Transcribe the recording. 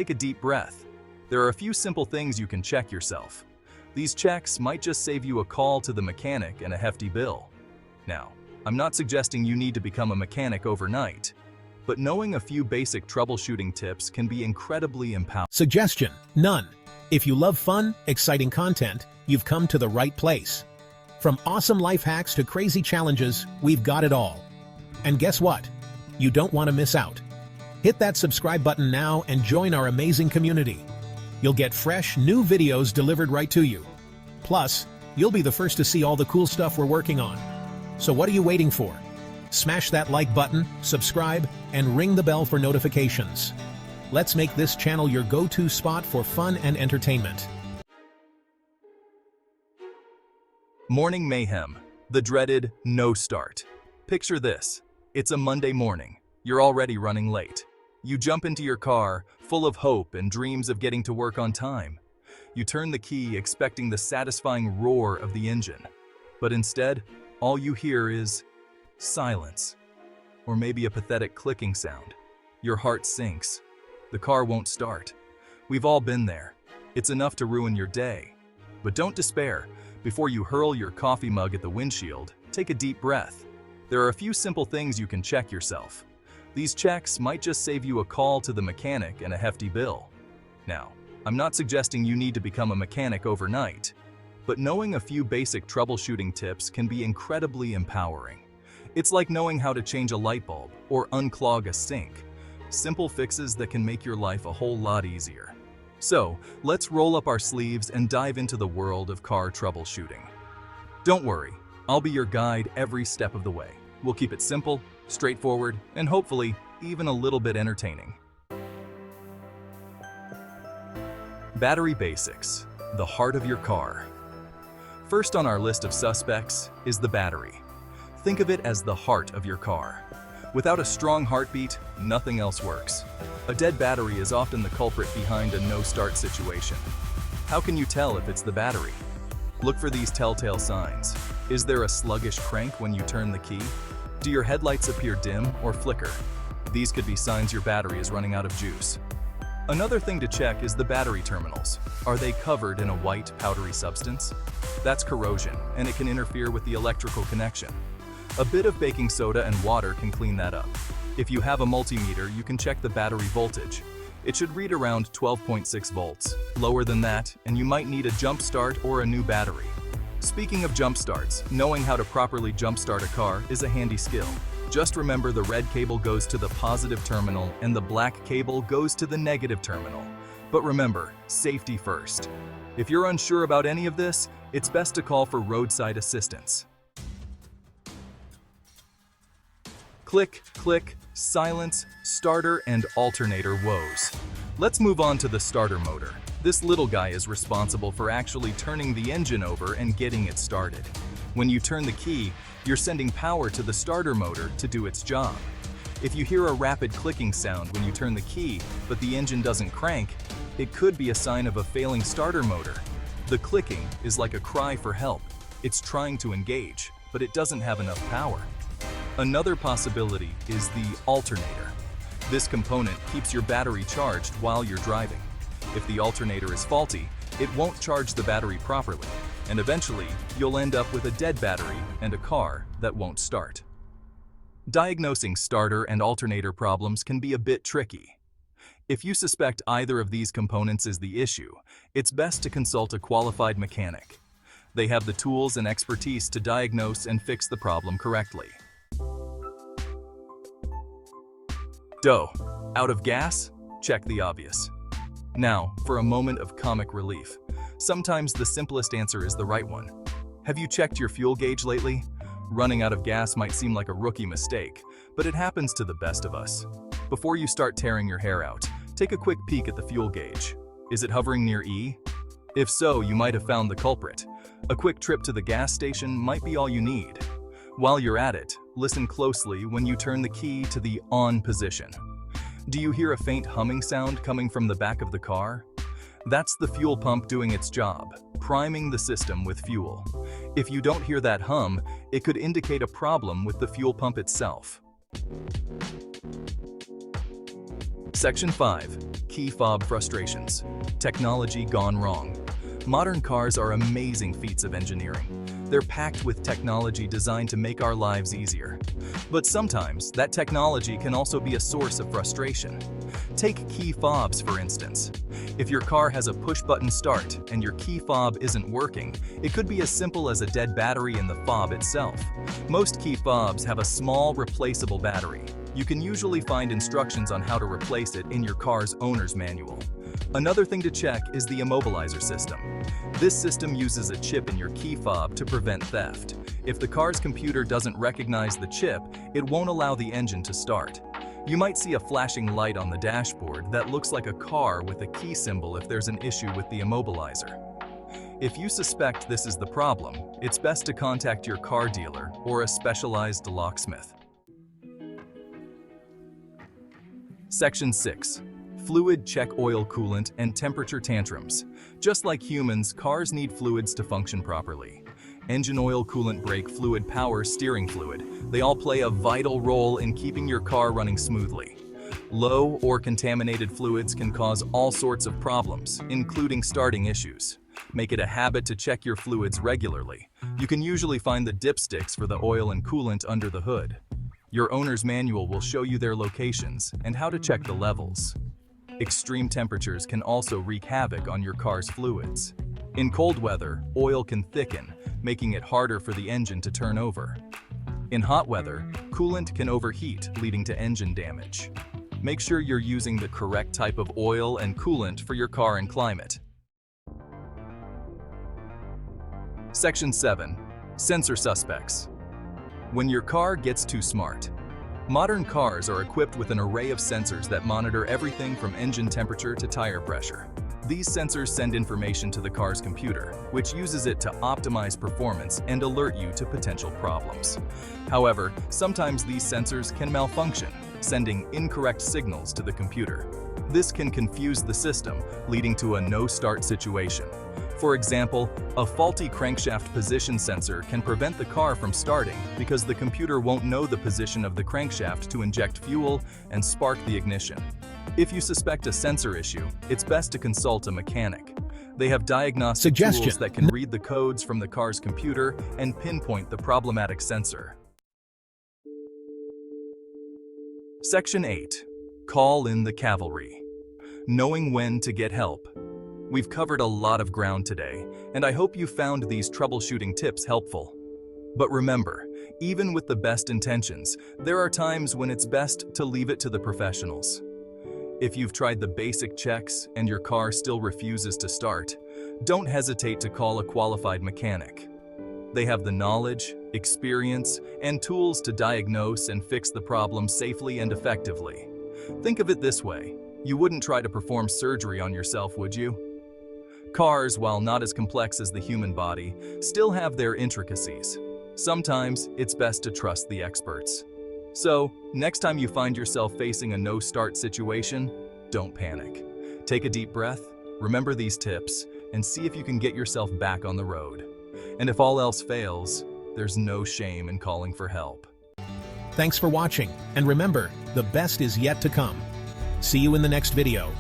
Take a deep breath. There are a few simple things you can check yourself. These checks might just save you a call to the mechanic and a hefty bill. Now, I'm not suggesting you need to become a mechanic overnight, but knowing a few basic troubleshooting tips can be incredibly empowering. Suggestion: none. If you love fun, exciting content, you've come to the right place. From awesome life hacks to crazy challenges, we've got it all. And guess what? You don't want to miss out. Hit that subscribe button now and join our amazing community. You'll get fresh, new videos delivered right to you. Plus, you'll be the first to see all the cool stuff we're working on. So what are you waiting for? Smash that like button, subscribe, and ring the bell for notifications. Let's make this channel your go-to spot for fun and entertainment. Morning mayhem, the dreaded no start. Picture this. It's a Monday morning. You're already running late. You jump into your car, full of hope and dreams of getting to work on time. You turn the key expecting the satisfying roar of the engine. But instead, all you hear is silence. Or maybe a pathetic clicking sound. Your heart sinks. The car won't start. We've all been there. It's enough to ruin your day. But don't despair. Before you hurl your coffee mug at the windshield, take a deep breath. There are a few simple things you can check yourself. These checks might just save you a call to the mechanic and a hefty bill. Now, I'm not suggesting you need to become a mechanic overnight, but knowing a few basic troubleshooting tips can be incredibly empowering. It's like knowing how to change a light bulb or unclog a sink. Simple fixes that can make your life a whole lot easier. So, let's roll up our sleeves and dive into the world of car troubleshooting. Don't worry, I'll be your guide every step of the way. We'll keep it simple, straightforward, and hopefully even a little bit entertaining. Battery basics, the heart of your car. First on our list of suspects is the battery. Think of it as the heart of your car. Without a strong heartbeat, nothing else works. A dead battery is often the culprit behind a no-start situation. How can you tell if it's the battery? Look for these telltale signs. Is there a sluggish crank when you turn the key? Do your headlights appear dim or flicker? These could be signs your battery is running out of juice. Another thing to check is the battery terminals. Are they covered in a white, powdery substance? That's corrosion, and it can interfere with the electrical connection. A bit of baking soda and water can clean that up. If you have a multimeter, you can check the battery voltage. It should read around 12.6 volts. Lower than that, and you might need a jump start or a new battery. Speaking of jump starts, knowing how to properly jump start a car is a handy skill. Just remember the red cable goes to the positive terminal and the black cable goes to the negative terminal. But remember, safety first. If you're unsure about any of this, it's best to call for roadside assistance. Click, click, silence, starter and alternator woes. Let's move on to the starter motor. This little guy is responsible for actually turning the engine over and getting it started. When you turn the key, you're sending power to the starter motor to do its job. If you hear a rapid clicking sound when you turn the key, but the engine doesn't crank, it could be a sign of a failing starter motor. The clicking is like a cry for help. It's trying to engage, but it doesn't have enough power. Another possibility is the alternator. This component keeps your battery charged while you're driving. If the alternator is faulty, it won't charge the battery properly, and eventually you'll end up with a dead battery and a car that won't start. Diagnosing starter and alternator problems can be a bit tricky. If you suspect either of these components is the issue, it's best to consult a qualified mechanic. They have the tools and expertise to diagnose and fix the problem correctly. Dough. Out of gas? Check the obvious. Now, for a moment of comic relief. Sometimes the simplest answer is the right one. Have you checked your fuel gauge lately? Running out of gas might seem like a rookie mistake, but it happens to the best of us. Before you start tearing your hair out, take a quick peek at the fuel gauge. Is it hovering near E? If so, you might have found the culprit. A quick trip to the gas station might be all you need. While you're at it, listen closely when you turn the key to the on position. Do you hear a faint humming sound coming from the back of the car? That's the fuel pump doing its job, priming the system with fuel. If you don't hear that hum, it could indicate a problem with the fuel pump itself. Section 5. Key fob frustrations. Technology gone wrong. Modern cars are amazing feats of engineering. They're packed with technology designed to make our lives easier. But sometimes, that technology can also be a source of frustration. Take key fobs, for instance. If your car has a push-button start and your key fob isn't working, it could be as simple as a dead battery in the fob itself. Most key fobs have a small, replaceable battery. You can usually find instructions on how to replace it in your car's owner's manual. Another thing to check is the immobilizer system. This system uses a chip in your key fob to prevent theft. If the car's computer doesn't recognize the chip, it won't allow the engine to start. You might see a flashing light on the dashboard that looks like a car with a key symbol if there's an issue with the immobilizer. If you suspect this is the problem, it's best to contact your car dealer or a specialized locksmith. Section 6. Fluid check oil coolant and temperature tantrums. Just like humans, cars need fluids to function properly. Engine oil, coolant, brake fluid, power, steering fluid. They all play a vital role in keeping your car running smoothly. Low or contaminated fluids can cause all sorts of problems, including starting issues. Make it a habit to check your fluids regularly. You can usually find the dipsticks for the oil and coolant under the hood. Your owner's manual will show you their locations and how to check the levels. Extreme temperatures can also wreak havoc on your car's fluids. In cold weather, oil can thicken, making it harder for the engine to turn over. In hot weather, coolant can overheat, leading to engine damage. Make sure you're using the correct type of oil and coolant for your car and climate. Section 7. Sensor suspects. When your car gets too smart. Modern cars are equipped with an array of sensors that monitor everything from engine temperature to tire pressure. These sensors send information to the car's computer, which uses it to optimize performance and alert you to potential problems. However, sometimes these sensors can malfunction, sending incorrect signals to the computer. This can confuse the system, leading to a no-start situation. For example, a faulty crankshaft position sensor can prevent the car from starting because the computer won't know the position of the crankshaft to inject fuel and spark the ignition. If you suspect a sensor issue, it's best to consult a mechanic. They have diagnostic tools that can read the codes from the car's computer and pinpoint the problematic sensor. Section 8. Call in the cavalry. Knowing when to get help. We've covered a lot of ground today, and I hope you found these troubleshooting tips helpful. But remember, even with the best intentions, there are times when it's best to leave it to the professionals. If you've tried the basic checks and your car still refuses to start, don't hesitate to call a qualified mechanic. They have the knowledge, experience, and tools to diagnose and fix the problem safely and effectively. Think of it this way: you wouldn't try to perform surgery on yourself, would you? Cars, while not as complex as the human body, still have their intricacies. Sometimes it's best to trust the experts. So, next time you find yourself facing a no-start situation, don't panic. Take a deep breath, remember these tips, and see if you can get yourself back on the road. And if all else fails, there's no shame in calling for help. Thanks for watching, and remember, the best is yet to come. See you in the next video.